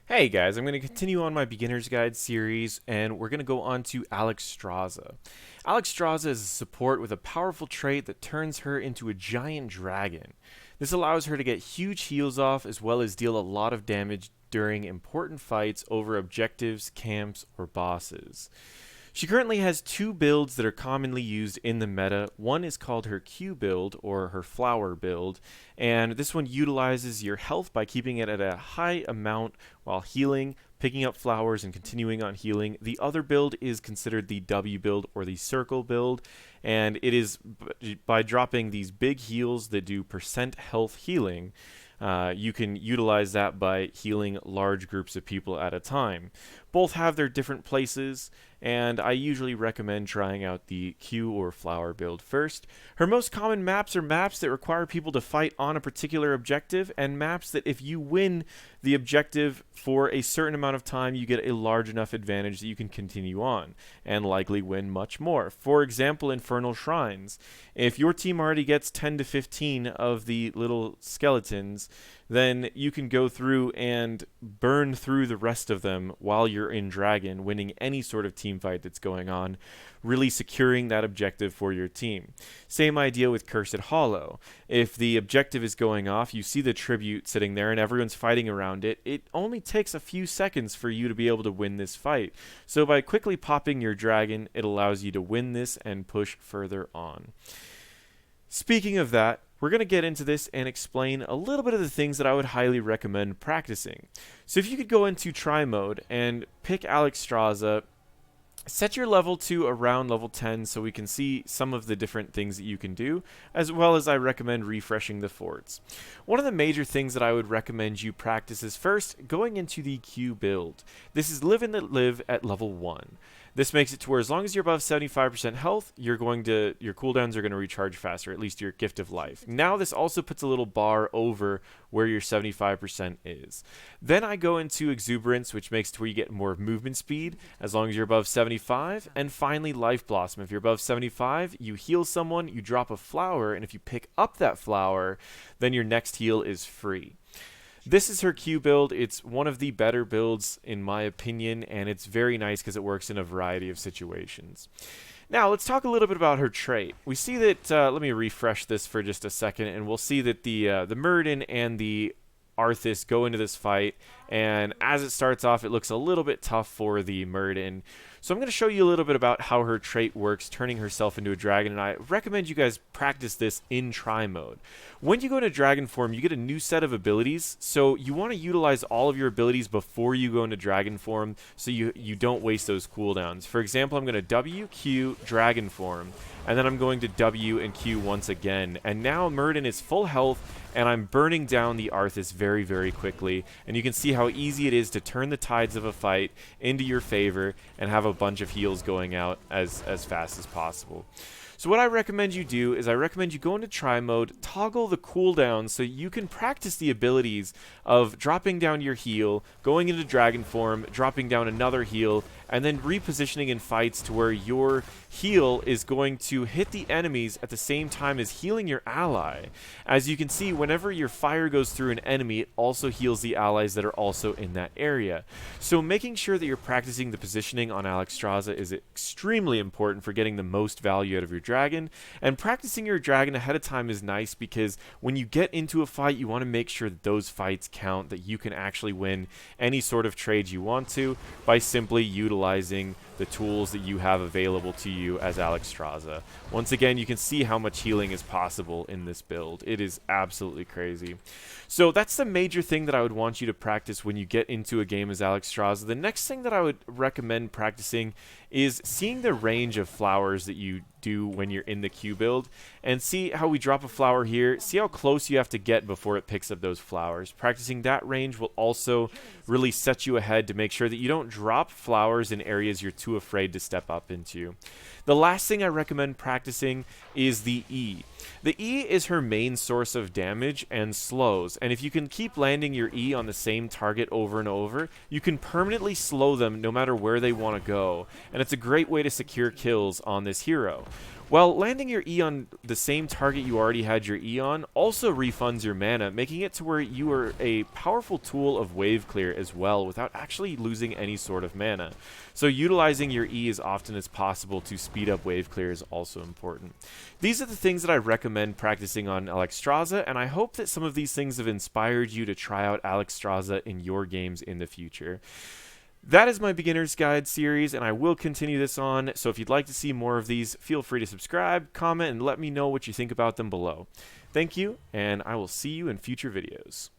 Hey guys, I'm going to continue on my beginner's guide series and we're going to go on to Alexstrasza. Alexstrasza is a support with a powerful trait that turns her into a giant dragon. This allows her to get huge heals off as well as deal a lot of damage during important fights over objectives, camps, or bosses. She currently has two builds that are commonly used in the meta. One is called her Q build, or her flower build, and this one utilizes your health by keeping it at a high amount while healing, picking up flowers, and continuing on healing. The other build is considered the W build, or the circle build, and it is by dropping these big heals that do percent health healing. You can utilize that by healing large groups of people at a time. Both have their different places, and I usually recommend trying out the Q or flower build first. Her most common maps are maps that require people to fight on a particular objective, and maps that if you win the objective for a certain amount of time, you get a large enough advantage that you can continue on, and likely win much more. For example, Infernal Shrines. If your team already gets 10 to 15 of the little skeletons, then you can go through and burn through the rest of them while you're in Dragon, winning any sort of team fight that's going on, really securing that objective for your team. Same idea with Cursed Hollow. If the objective is going off, you see the tribute sitting there and everyone's fighting around it, it only takes a few seconds for you to be able to win this fight. So by quickly popping your dragon, it allows you to win this and push further on. Speaking of that, we're going to get into this and explain a little bit of the things that I would highly recommend practicing. So if you could go into try mode and pick Alexstrasza, set your level to around level 10 so we can see some of the different things that you can do, as well as I recommend refreshing the forts. One of the major things that I would recommend you practice is first going into the Q build. This is Live and Let Live at level 1. This makes it to where as long as you're above 75% health, your cooldowns are going to recharge faster, at least your Gift of Life. Now this also puts a little bar over where your 75% is. Then I go into Exuberance, which makes it to where you get more movement speed as long as you're above 75. And finally Life Blossom. If you're above 75, you heal someone, you drop a flower, and if you pick up that flower, then your next heal is free. This is her Q build. It's one of the better builds in my opinion, and it's very nice because it works in a variety of situations. Now, let's talk a little bit about her trait. We see that, let me refresh this for just a second, and we'll see that the Muradin and the Arthas go into this fight, and as it starts off, it looks a little bit tough for the Muradin. So I'm going to show you a little bit about how her trait works, turning herself into a dragon, and I recommend you guys practice this in try mode. When you go into dragon form, you get a new set of abilities, so you want to utilize all of your abilities before you go into dragon form so you don't waste those cooldowns. For example, I'm going to W, Q, dragon form, and then I'm going to W and Q once again. And now Muradin is full health, and I'm burning down the Arthas very, very quickly. And you can see how easy it is to turn the tides of a fight into your favor and have a bunch of heals going out as fast as possible. So what I recommend you do is I recommend you go into try mode, toggle the cooldown so you can practice the abilities of dropping down your heal, going into dragon form, dropping down another heal, and then repositioning in fights to where your heal is going to hit the enemies at the same time as healing your ally. As you can see, whenever your fire goes through an enemy, it also heals the allies that are also in that area. So making sure that you're practicing the positioning on Alexstrasza is extremely important for getting the most value out of your dragon, and practicing your dragon ahead of time is nice because when you get into a fight, you want to make sure that those fights count, that you can actually win any sort of trade you want to by simply utilizing the tools that you have available to you as Alexstrasza. Once again, you can see how much healing is possible in this build. It is absolutely crazy. So that's the major thing that I would want you to practice when you get into a game as Alexstrasza. The next thing that I would recommend practicing is seeing the range of flowers that you do when you're in the Q build, and see how we drop a flower here, see how close you have to get before it picks up those flowers. Practicing that range will also really set you ahead to make sure that you don't drop flowers in areas you're too afraid to step up into. The last thing I recommend practicing is the E. The E is her main source of damage and slows, and if you can keep landing your E on the same target over and over, you can permanently slow them no matter where they want to go, and it's a great way to secure kills on this hero. Well, landing your E on the same target you already had your E on also refunds your mana, making it to where you are a powerful tool of wave clear as well without actually losing any sort of mana. So utilizing your E as often as possible to speed up wave clear is also important. These are the things that I recommend practicing on Alexstrasza, and I hope that some of these things have inspired you to try out Alexstrasza in your games in the future. That is my beginner's guide series, and I will continue this on, so if you'd like to see more of these, feel free to subscribe, comment, and let me know what you think about them below. Thank you, and I will see you in future videos.